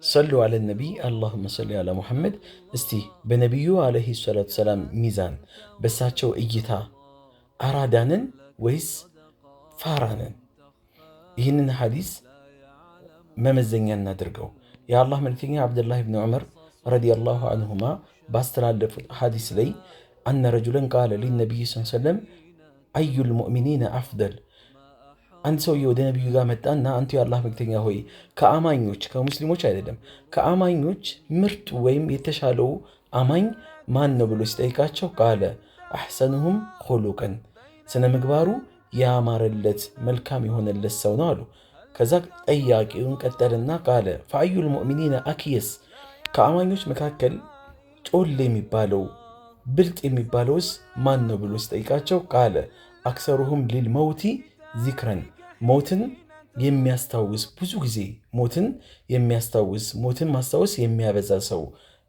ሰሉ አለ ነቢይ አላሁመ ሰሊ አላ ሙሐመድ። እስቲ በነቢዩ ዓለይሂ ሰላቱ ሰላም ሚዛን በሳቸው እይታ አራዳንን ወይስ ፋራንን? ይህንን ሐዲስ መመዘኛ እናድርገው። የአላህ መልክተኛ ዓብድላህ ብን ዑመር ረዲየላሁ አንሁማ ባስተላለፉት ሐዲስ ላይ አነ ረጁለን ቃለ ሊነቢይ ሰለም አዩል ሙእሚኒነ አፍደል። አንድ ሰውዬ ወደ ነቢዩ ጋር መጣና አንቱ የአላህ መልክተኛ ሆይ ከአማኞች ከሙስሊሞች አይደለም ከአማኞች ምርጡ ወይም የተሻለው አማኝ ማን ነው ብሎ ሲጠይቃቸው ቃለ አሕሰኑሁም ኹሉቀን ስነ ምግባሩ ያማረለት መልካም የሆነለት ሰው ነው አሉ። ከዛ ጠያቂውን ቀጠልና ቃለ ፈአዩል ሙእሚኒነ አክየስ ከአማኞች መካከል ጮል የሚባለው ብልጥ የሚባለውስ ማን ነው ብሎ ሲጠይቃቸው ቃለ አክሰሩሁም ሊልመውቲ ዚክረን ሞትን የሚያስታውስ ብዙ ጊዜ ሞትን የሚያስታውስ ሞትን ማስታወስ የሚያበዛ ሰው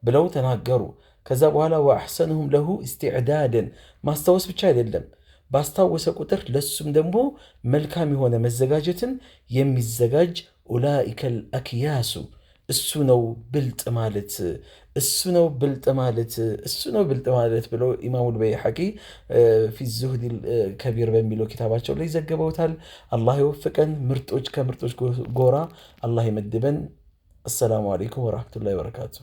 ብለው ተናገሩ። ከዛ በኋላ ወአሕሰኑሁም ለሁ ኢስቲዕዳደን ማስታወስ ብቻ አይደለም ባስታወሰ ቁጥር ለሱም ደግሞ መልካም የሆነ መዘጋጀትን የሚዘጋጅ ኡላኢከል አክያሱ እሱ ነው ብልጥ ማለት እሱ ነው ብልጥ ማለት እሱ ነው ብልጥ ማለት ብለው ኢማሙል በይሐቂ ፊ ዙህዲል ከቢር በሚለው ኪታባቸው ላይ ዘግበውታል። አላህ ይወፍቀን፣ ምርጦች ከምርጦች ጎራ አላህ ይመድበን። አሰላሙ አለይኩም ወራህመቱላሂ ወበረካቱ።